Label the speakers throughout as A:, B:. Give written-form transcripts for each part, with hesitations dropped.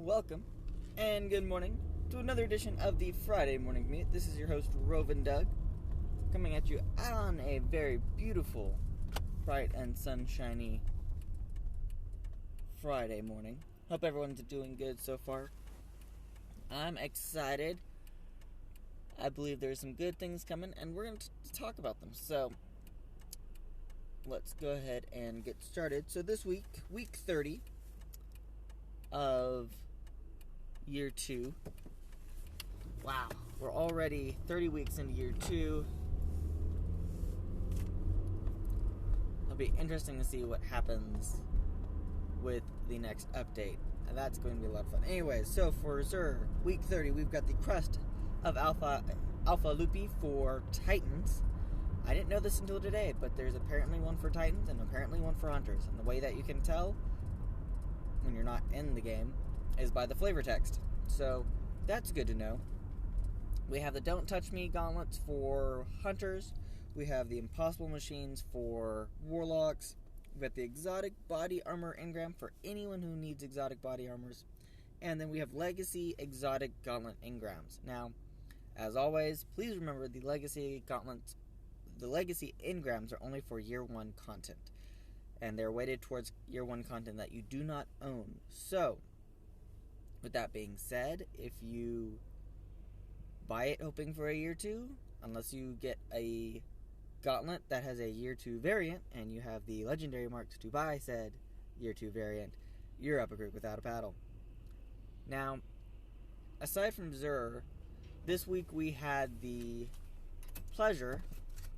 A: welcome, and good morning to another edition of the Friday Morning Commute. This is your host, Rovin Doug, coming at you on a very beautiful, bright and sunshiny Friday morning. Hope everyone's doing good so far. I'm excited. I believe there's some good things coming, and we're going to talk about them. So, let's go ahead and get started. So this week, week 30 of year 2. Wow, we're already 30 weeks into year 2. It'll be interesting to see what happens with the next update. And that's going to be a lot of fun. Anyways, so for Xur, week 30, we've got the crust of Alpha Lupi for Titans. I didn't know this until today, but there's apparently one for Titans and apparently one for Hunters. And the way that you can tell when you're not in the game is by the flavor text. So that's good to know. We have the Don't Touch Me gauntlets for Hunters. We have the Impossible Machines for Warlocks. We've got the Exotic Body Armor engram for anyone who needs exotic body armors. And then we have Legacy Exotic Gauntlet engrams. Now, as always, please remember the Legacy engrams are only for year 1 content. And they're weighted towards year 1 content that you do not own. So, with that being said, if you buy it hoping for a year 2, unless you get a gauntlet that has a year 2 variant, and you have the legendary marks to buy said year 2 variant, you're up a creek without a paddle. Now, aside from Xur, this week we had the pleasure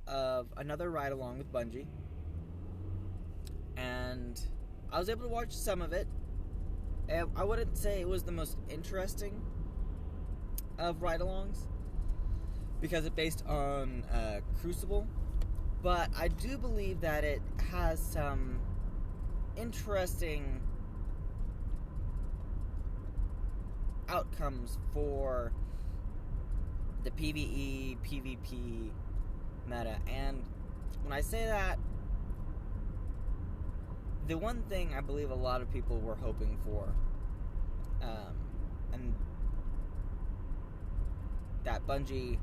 A: of another ride along with Bungie, and I was able to watch some of it. I wouldn't say it was the most interesting of ride-alongs because it's based on Crucible, but I do believe that it has some interesting outcomes for the PvE, PvP meta. And when I say that, the one thing I believe a lot of people were hoping for, and that Bungie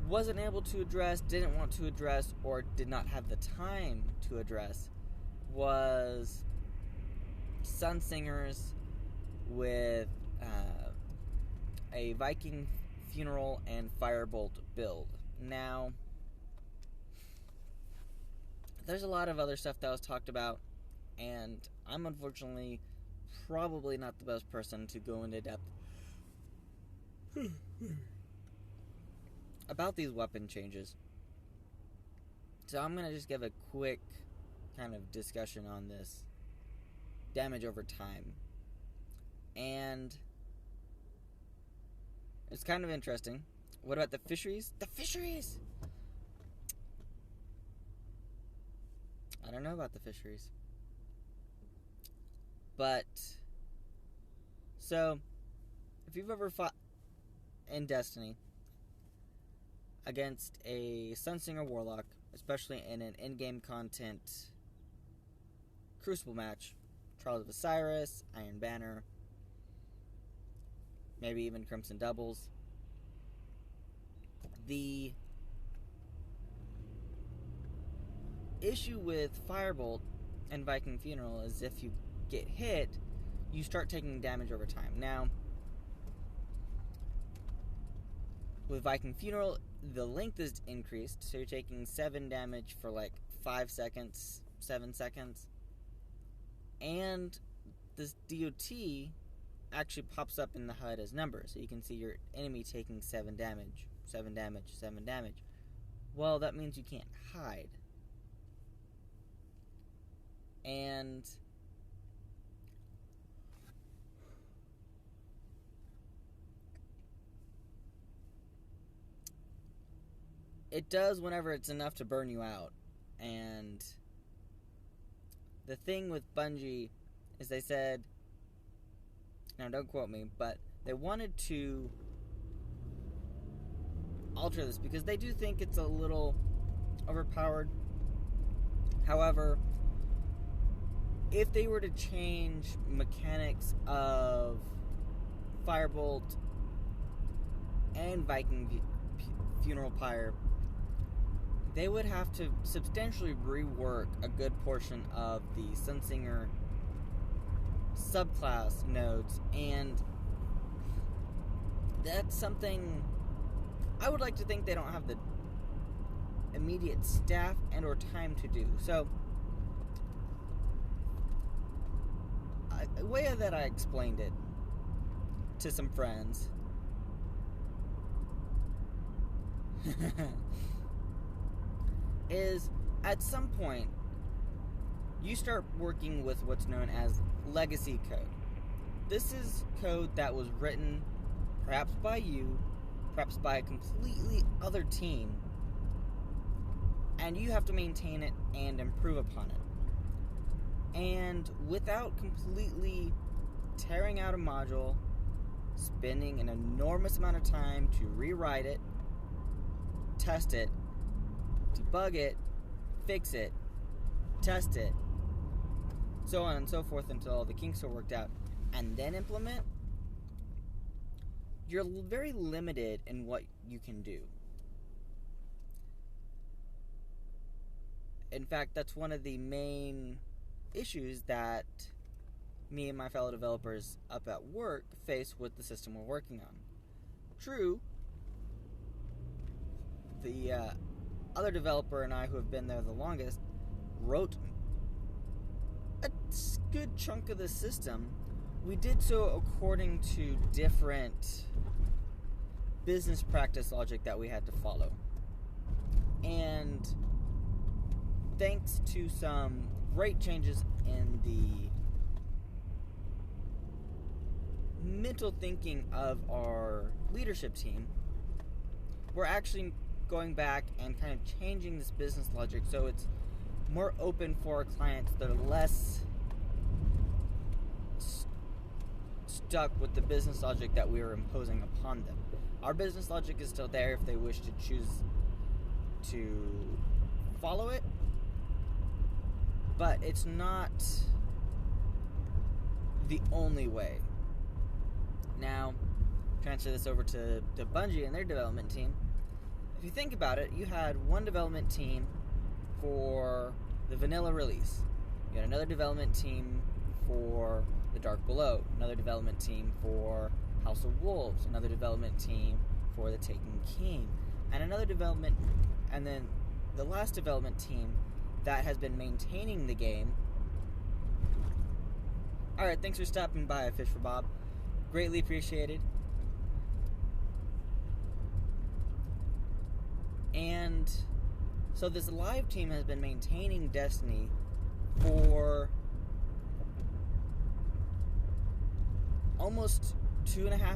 A: wasn't able to address, didn't want to address, or did not have the time to address, was Sunsingers with a Viking Funeral and Firebolt build. Now, there's a lot of other stuff that was talked about, and I'm unfortunately probably not the best person to go into depth about these weapon changes. So I'm going to just give a quick kind of discussion on this damage over time. And it's kind of interesting. What about the fisheries? The fisheries! I don't know about the fisheries. But, so, if you've ever fought in Destiny against a Sunsinger Warlock, especially in an in-game content Crucible match, Trials of Osiris, Iron Banner, maybe even Crimson Doubles, the issue with Firebolt and Viking Funeral is if you get hit, you start taking damage over time. Now, with Viking Funeral, the length is increased, so you're taking 7 damage for like 5 seconds, 7 seconds, and this DOT actually pops up in the HUD as numbers, so you can see your enemy taking 7 damage, 7 damage, 7 damage. Well, that means you can't hide. And it does whenever it's enough to burn you out. And the thing with Bungie is they said, now don't quote me, but they wanted to alter this because they do think it's a little overpowered. However, if they were to change mechanics of Firebolt and Viking Funeral Pyre, they would have to substantially rework a good portion of the Sunsinger subclass nodes, and that's something I would like to think they don't have the immediate staff and or time to do. So the way that I explained it to some friends is, at some point you start working with what's known as legacy code. This is code that was written perhaps by you, perhaps by a completely other team, and you have to maintain it and improve upon it. And without completely tearing out a module, spending an enormous amount of time to rewrite it, test it, debug it, fix it, test it, so on and so forth until all the kinks are worked out, and then implement, you're very limited in what you can do. In fact, that's one of the main issues that me and my fellow developers up at work face with the system we're working on. True, the other developer and I, who have been there the longest, wrote a good chunk of the system. We did so according to different business practice logic that we had to follow. And thanks to some great changes in the mental thinking of our leadership team, we're actually going back and kind of changing this business logic so it's more open for our clients that are less stuck with the business logic that we are imposing upon them. Our business logic is still there if they wish to choose to follow it, but it's not the only way. Now, transfer this over to Bungie and their development team. If you think about it, you had one development team for the vanilla release. You had another development team for the Dark Below, another development team for House of Wolves, another development team for the Taken King, and another development, and then the last development team that has been maintaining the game. Alright, thanks for stopping by, Fish for Bob. Greatly appreciated. And so this live team has been maintaining Destiny for almost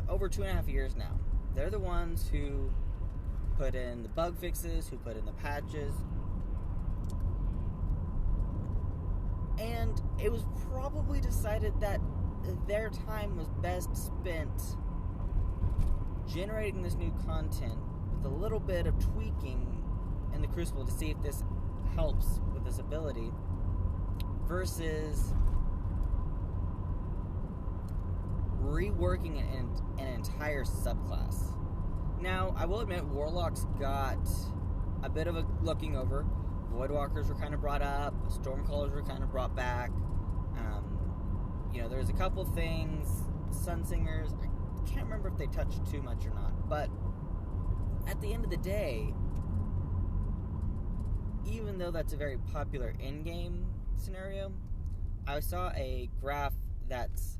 A: over 2.5 years now. They're the ones who put in the bug fixes, who put in the patches. And it was probably decided that their time was best spent generating this new content with a little bit of tweaking in the Crucible to see if this helps with this ability, versus reworking an entire subclass. Now, I will admit, Warlocks got a bit of a looking over. Voidwalkers were kind of brought up, Stormcallers were kind of brought back. There's a couple things, Sunsingers, I can't remember if they touched too much or not, but at the end of the day, even though that's a very popular in-game scenario, I saw a graph that's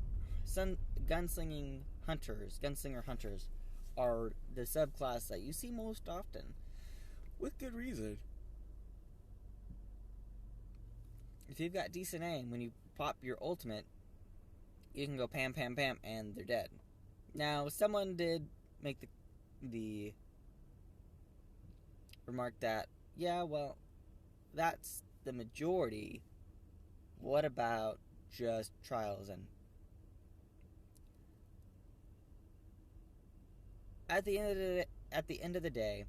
A: gunslinger hunters are the subclass that you see most often, with good reason. If you've got decent aim, when you pop your ultimate, you can go pam, pam, pam, and they're dead. Now, someone did make the remark that, yeah, well, that's the majority. What about just trials? And at the end of the day,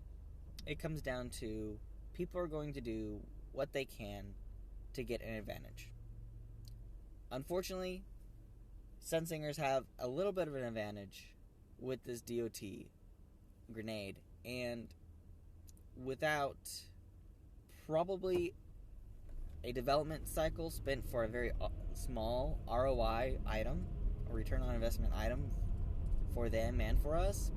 A: it comes down to people are going to do what they can to get an advantage. Unfortunately, Sunsingers have a little bit of an advantage with this DOT grenade, and without probably a development cycle spent for a very small ROI item, a return on investment item for them and for us,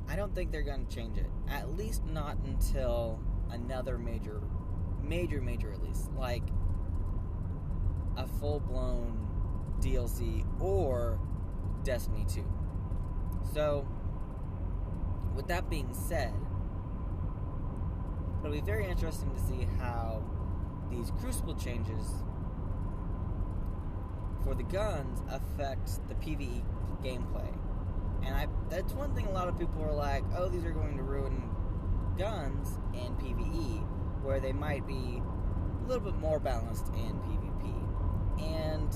A: I don't think they're going to change it. At least not until another major release, like a full-blown DLC or Destiny 2. So, with that being said, it'll be very interesting to see how these Crucible changes for the guns affect the PvE gameplay. And that's one thing a lot of people are like, oh, these are going to ruin guns in PvE, where they might be a little bit more balanced in PvP. And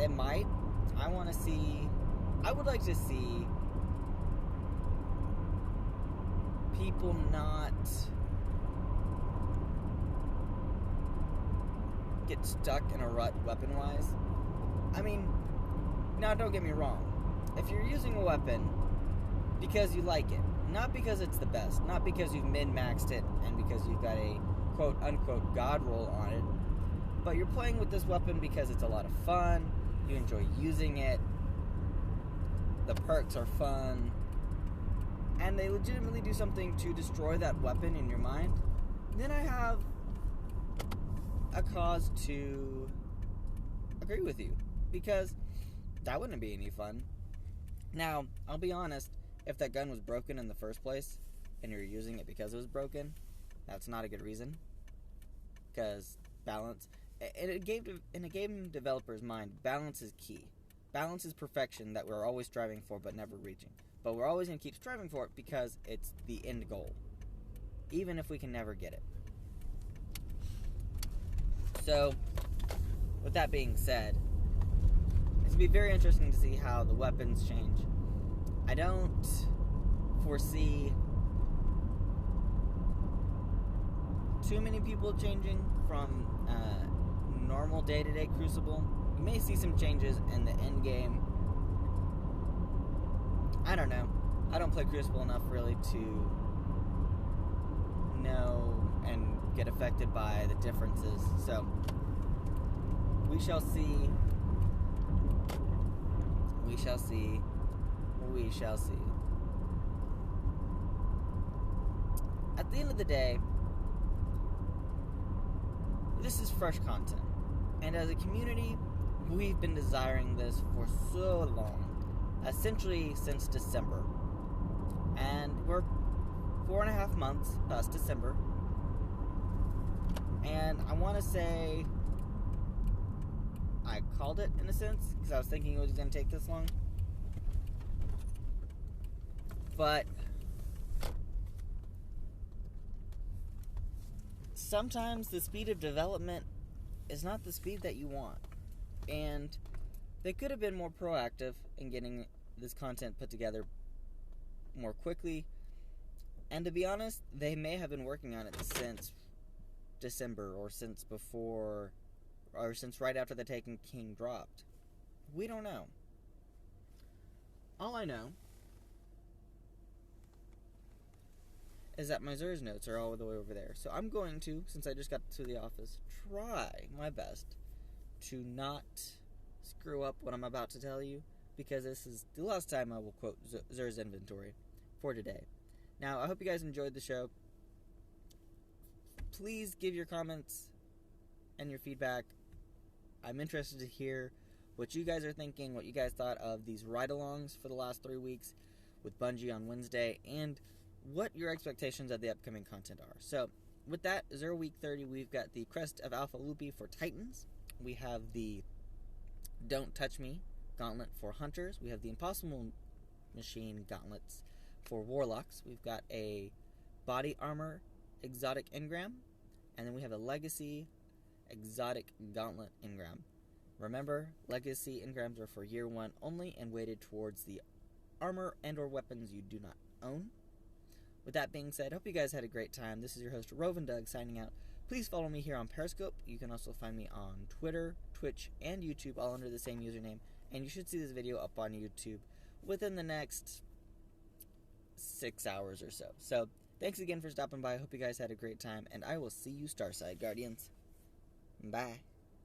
A: it might. I would like to see people not get stuck in a rut weapon-wise. I mean, now don't get me wrong. If you're using a weapon because you like it, not because it's the best, not because you've min-maxed it and because you've got a quote-unquote god roll on it, but you're playing with this weapon because it's a lot of fun, you enjoy using it, the perks are fun, and they legitimately do something to destroy that weapon in your mind, then I have a cause to agree with you, because that wouldn't be any fun. Now, I'll be honest, if that gun was broken in the first place, and you're using it because it was broken, that's not a good reason, because balance, in a game developer's mind, balance is key. Balance is perfection that we're always striving for but never reaching. But we're always going to keep striving for it because it's the end goal, even if we can never get it. So, with that being said, it's going to be very interesting to see how the weapons change. I don't foresee too many people changing from normal day-to-day Crucible. You may see some changes in the end game. I don't know. I don't play Crucible enough really to know and get affected by the differences. So, we shall see. We shall see. We shall see. At the end of the day, this is fresh content. And as a community, we've been desiring this for so long. Essentially since December. And we're 4.5 months past December. And I want to say I called it in a sense, because I was thinking it was going to take this long. But sometimes the speed of development is not the speed that you want. And they could have been more proactive in getting this content put together more quickly. And to be honest, they may have been working on it since December, or since before, or since right after the Taken King dropped. We don't know. All I know is that my Zer's notes are all the way over there. So I'm going to, since I just got to the office, try my best to not screw up what I'm about to tell you, because this is the last time I will quote Zer's inventory for today. Now, I hope you guys enjoyed the show. Please give your comments and your feedback. I'm interested to hear what you guys are thinking, what you guys thought of these ride-alongs for the last 3 weeks with Bungie on Wednesday, and what your expectations of the upcoming content are. So, with that, 0 Week 30, we've got the Crest of Alpha Lupi for Titans. We have the Don't Touch Me Gauntlet for Hunters. We have the Impossible Machine Gauntlets for Warlocks. We've got a Body Armor Exotic Engram. And then we have a Legacy Exotic Gauntlet Engram. Remember, Legacy Engrams are for year 1 only and weighted towards the armor and or weapons you do not own. With that being said, hope you guys had a great time. This is your host, Rovin Doug, signing out. Please follow me here on Periscope. You can also find me on Twitter, Twitch, and YouTube, all under the same username. And you should see this video up on YouTube within the next 6 hours or so. So, thanks again for stopping by. I hope you guys had a great time, and I will see you Starside Guardians. Bye.